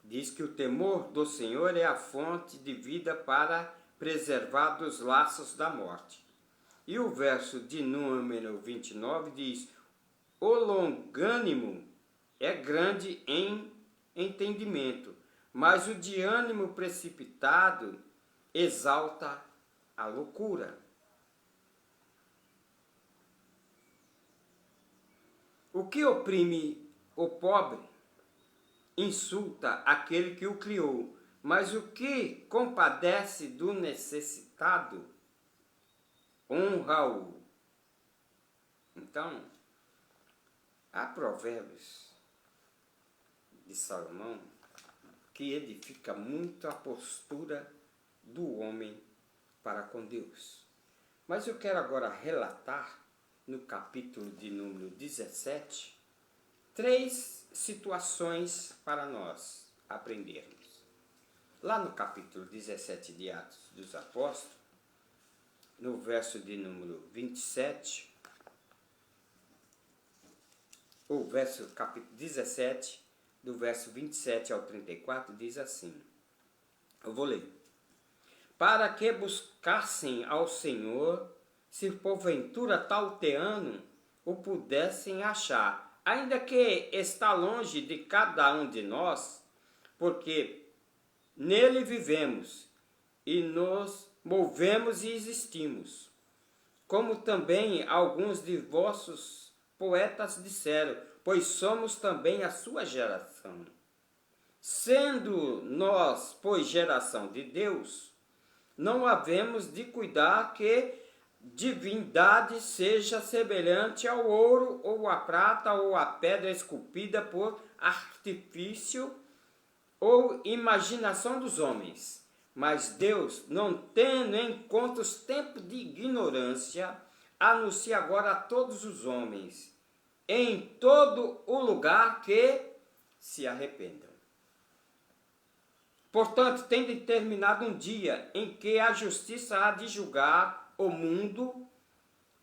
diz que o temor do Senhor é a fonte de vida para preservar dos laços da morte. E o verso de número 29 diz: o longânimo é grande em entendimento, mas o de ânimo precipitado exalta a loucura. O que oprime o pobre insulta aquele que o criou, mas o que compadece do necessitado honra-o. Então, há provérbios de Salomão que edifica muito a postura do homem para com Deus. Mas eu quero agora relatar, no capítulo de número 17, 3 situações para nós aprendermos. Lá no capítulo 17 de Atos dos Apóstolos, no verso de número 27, o verso capítulo 17, do verso 27 ao 34, diz assim, eu vou ler. Para que buscassem ao Senhor, se porventura talteando o pudessem achar, ainda que está longe de cada um de nós, porque nele vivemos e nos movemos e existimos. Como também alguns de vossos poetas disseram, pois somos também a sua geração. Sendo nós, pois, geração de Deus, não havemos de cuidar que divindade seja semelhante ao ouro, ou à prata, ou à pedra esculpida por artifício ou imaginação dos homens. Mas Deus, não tendo em conta os tempos de ignorância, anuncia agora a todos os homens, em todo o lugar, que se arrependam. Portanto, tem determinado um dia em que a justiça há de julgar o mundo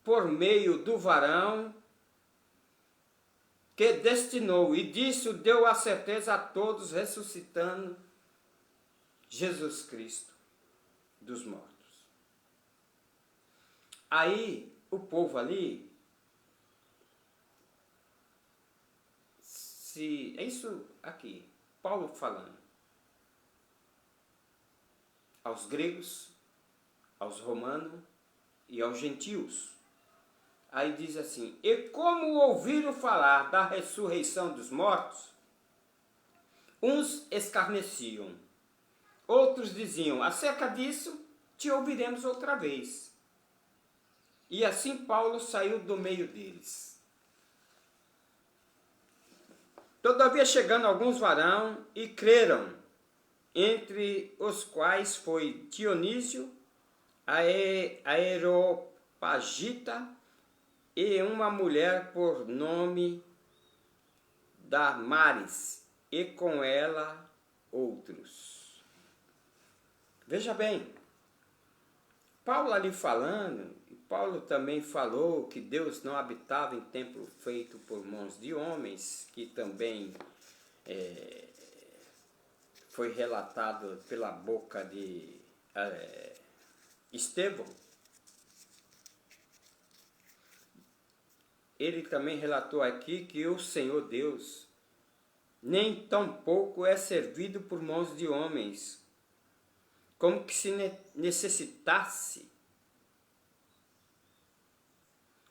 por meio do varão que destinou, e disso deu a certeza a todos, ressuscitando Jesus Cristo dos mortos. Aí o povo ali, é isso aqui, Paulo falando. aos gregos, aos romanos e aos gentios. Aí diz assim: e como ouviram falar da ressurreição dos mortos, uns escarneciam, outros diziam: acerca disso te ouviremos outra vez. E assim Paulo saiu do meio deles. Todavia, chegando alguns varão e creram, entre os quais foi Dionísio, Areopagita, e uma mulher por nome Damaris, e com ela outros. Veja bem, Paulo ali falando, e Paulo também falou que Deus não habitava em templo feito por mãos de homens, que também foi relatado pela boca de Estevão. Ele também relatou aqui que o Senhor Deus nem tampouco é servido por mãos de homens, como que se necessitasse,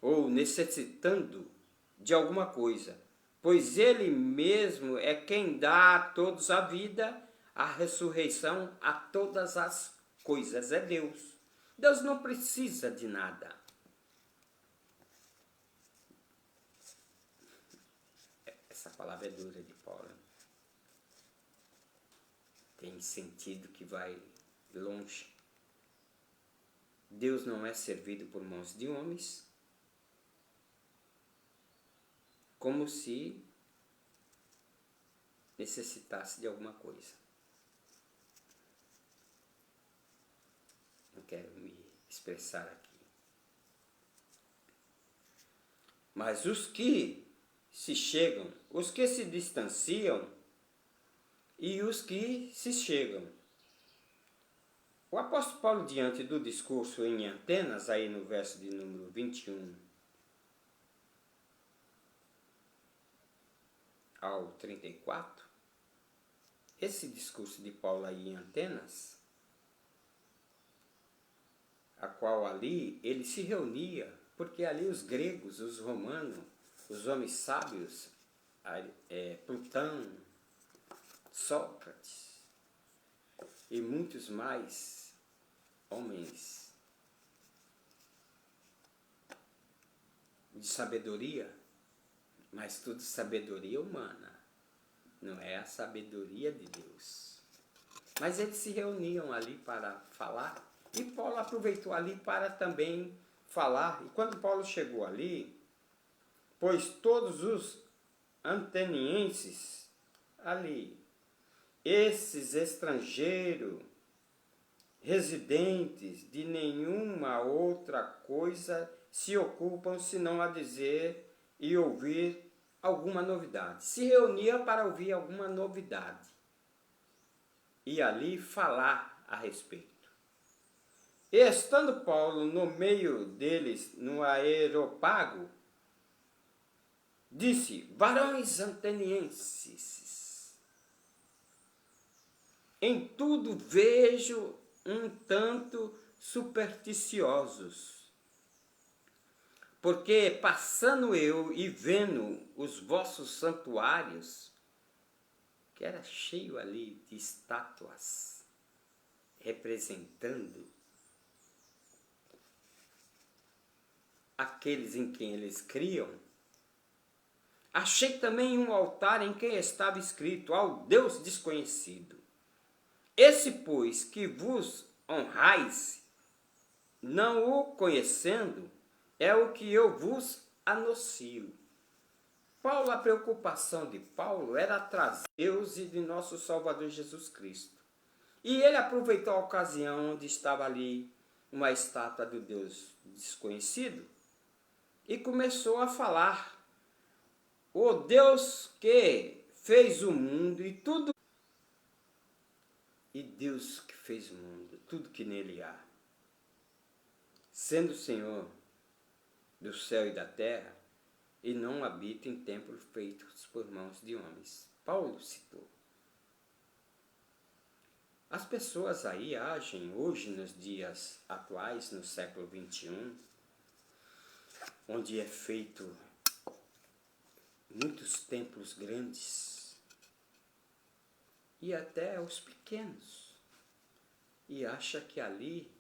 ou necessitando de alguma coisa, pois Ele mesmo é quem dá a todos a vida, a ressurreição, a todas as coisas. É Deus. Deus não precisa de nada. Essa palavra é dura de Paulo. Tem sentido que vai longe. Deus não é servido por mãos de homens, como se necessitasse de alguma coisa. Não quero me expressar aqui. Mas os que se chegam, os que se distanciam e os que se chegam. O apóstolo Paulo, diante do discurso em Atenas, aí no verso de número 21 ao 34, esse discurso de Paulo aí em Atenas, a qual ali ele se reunia, porque ali os gregos, os romanos, os homens sábios, Plutão, Sócrates e muitos mais homens de sabedoria, mas tudo sabedoria humana, não é a sabedoria de Deus. Mas eles se reuniam ali para falar, e Paulo aproveitou ali para também falar. E quando Paulo chegou ali, pois todos os atenienses ali, esses estrangeiros, residentes de nenhuma outra coisa, se ocupam senão a dizer e ouvir alguma novidade. Se reunia para ouvir alguma novidade e ali falar a respeito. E estando Paulo no meio deles, no Areópago, disse: varões atenienses, em tudo vejo um tanto supersticiosos, porque passando eu e vendo os vossos santuários, que era cheio ali de estátuas, representando aqueles em quem eles criam, achei também um altar em que estava escrito: ao Deus desconhecido. Esse, pois, que vos honrais, não o conhecendo, é o que eu vos anuncio. Paulo, a preocupação de Paulo era trazer Deus e de nosso Salvador Jesus Cristo. E ele aproveitou a ocasião onde estava ali uma estátua do Deus desconhecido e começou a falar: o Deus que fez o mundo e tudo, e Deus que fez o mundo, tudo que nele há, sendo o Senhor do céu e da terra, e não habita em templos feitos por mãos de homens. Paulo citou. As pessoas aí agem hoje, nos dias atuais, no século XXI, onde é feito muitos templos grandes e até os pequenos, e acha que ali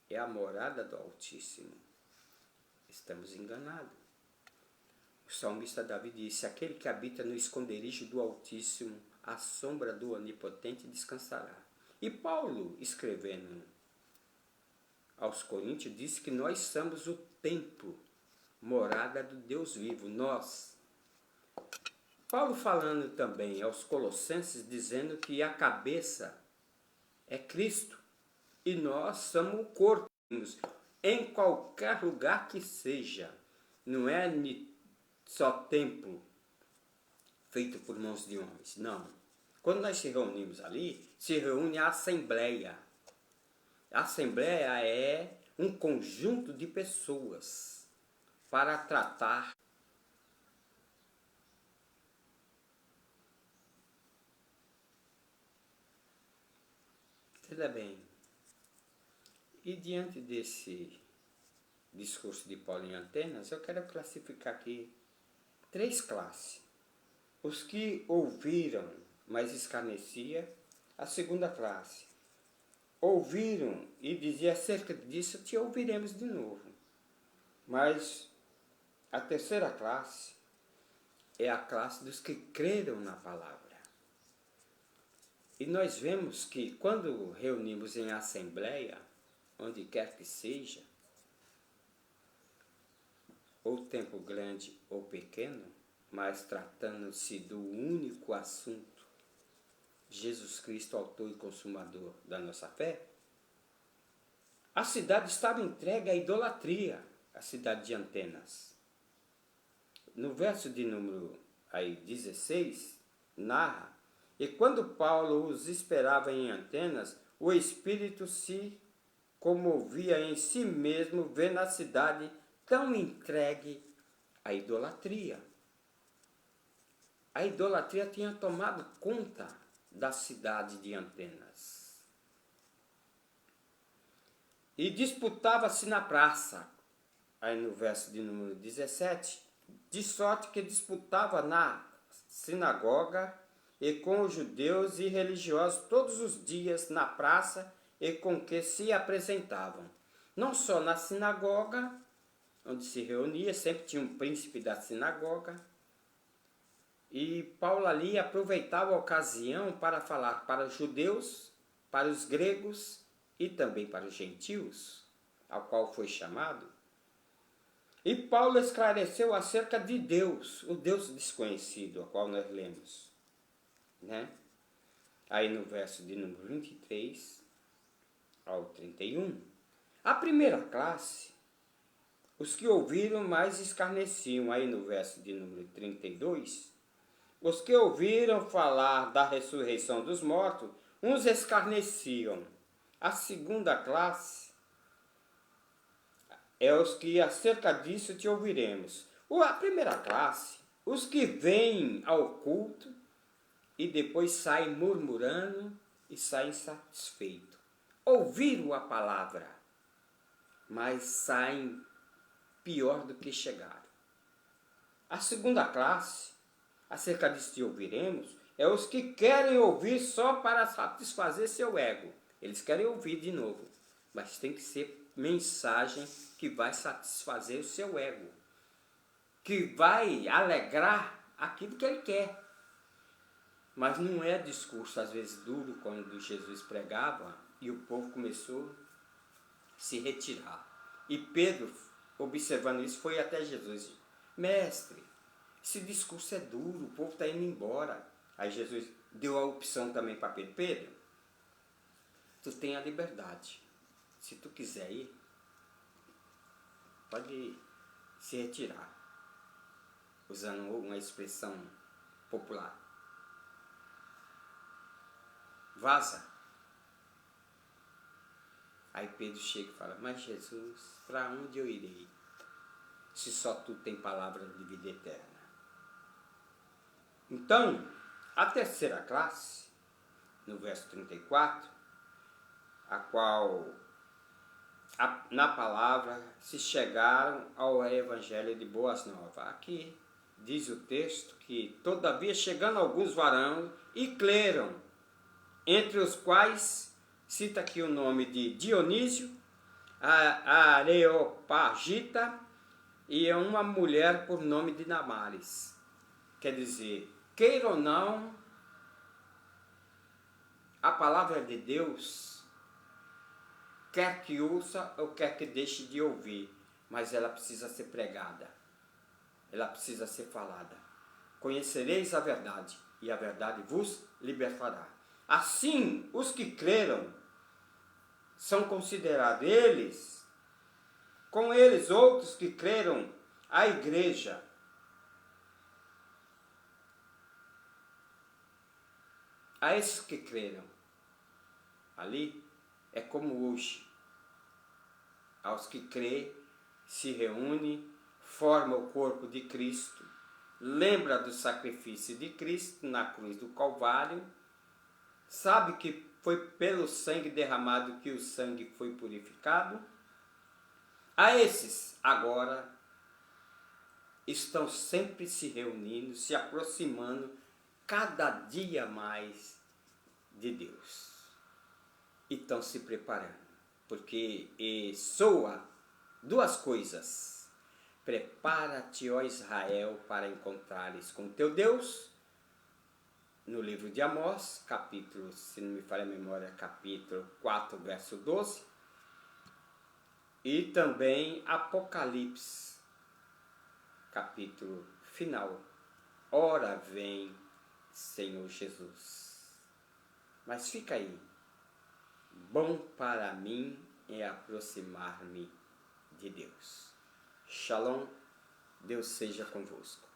é a morada do Altíssimo. Estamos enganados. O salmista Davi disse: aquele que habita no esconderijo do Altíssimo, à sombra do Onipotente descansará. E Paulo, escrevendo aos Coríntios, disse que nós somos o templo, morada do Deus vivo, nós. Paulo falando também aos Colossenses, dizendo que a cabeça é Cristo e nós somos o corpo, em qualquer lugar que seja. Não é só templo feito por mãos de homens, não. Quando nós se reunimos ali, se reúne a assembleia. A assembleia é um conjunto de pessoas para tratar. Tudo bem. E diante desse discurso de Paulo em Atenas, eu quero classificar aqui 3 classes. Os que ouviram, mas escarnecia. A segunda classe. Ouviram e dizia acerca disso, te ouviremos de novo. Mas a terceira classe é a classe dos que creram na palavra. E nós vemos que quando reunimos em assembleia, onde quer que seja, ou tempo grande ou pequeno, mas tratando-se do único assunto, Jesus Cristo, autor e consumador da nossa fé, a cidade estava entregue à idolatria, a cidade de Atenas. No verso de número 16, narra: e quando Paulo os esperava em Atenas, o Espírito se comovia em si mesmo, vendo a cidade tão entregue à idolatria. A idolatria tinha tomado conta da cidade de Atenas. E disputava-se na praça, aí no verso de número 17, de sorte que disputava na sinagoga e com os judeus e religiosos todos os dias na praça e com que se apresentavam. Não só na sinagoga, onde se reunia, sempre tinha um príncipe da sinagoga, e Paulo ali aproveitava a ocasião para falar para os judeus, para os gregos e também para os gentios, ao qual foi chamado. E Paulo esclareceu acerca de Deus, o Deus desconhecido, ao qual nós lemos, né? Aí no verso de número 23 ao 31. A primeira classe, os que ouviram, mas escarneciam. Aí no verso de número 32, os que ouviram falar da ressurreição dos mortos, uns escarneciam. A segunda classe é os que acerca disso te ouviremos. A primeira classe, os que vêm ao culto e depois saem murmurando e saem insatisfeitos. Ouviram a palavra, mas saem pior do que chegaram. A segunda classe, acerca disso te ouviremos, é os que querem ouvir só para satisfazer seu ego. Eles querem ouvir de novo, mas tem que ser mensagem que vai satisfazer o seu ego, que vai alegrar aquilo que ele quer. Mas não é discurso, às vezes, duro, quando Jesus pregava e o povo começou a se retirar. E Pedro, observando isso, foi até Jesus: mestre, esse discurso é duro, o povo está indo embora. Aí Jesus deu a opção também para Pedro: Pedro, tu tem a liberdade. Se tu quiser ir, pode se retirar. Usando uma expressão popular. Vaza. Aí Pedro chega e fala: mas Jesus, para onde eu irei, se só tu tem palavra de vida eterna? Então, a terceira classe, no verso 34, a qual na palavra se chegaram ao evangelho de Boas Novas. Aqui diz o texto que, todavia, chegando alguns varões e creram, entre os quais cita aqui o nome de Dionísio, a Areopagita e uma mulher por nome de Damaris. Quer dizer, queira ou não, a palavra de Deus, quer que ouça ou quer que deixe de ouvir, mas ela precisa ser pregada, ela precisa ser falada. Conhecereis a verdade, e a verdade vos libertará. Assim, os que creram são considerados eles, com eles outros que creram, a igreja. A esses que creram, ali é como hoje. Aos que crê, se reúne, forma o corpo de Cristo, lembra do sacrifício de Cristo na cruz do Calvário, sabe que foi pelo sangue derramado que o sangue foi purificado. A esses, agora, estão sempre se reunindo, se aproximando cada dia mais de Deus. E estão se preparando, porque soa duas coisas. Prepara-te, ó Israel, para encontrares com teu Deus, no livro de Amós, capítulo, se não me falha a memória, capítulo 4, verso 12, e também Apocalipse, capítulo final. Ora vem, Senhor Jesus. Mas fica aí. Bom para mim é aproximar-me de Deus. Shalom, Deus seja convosco.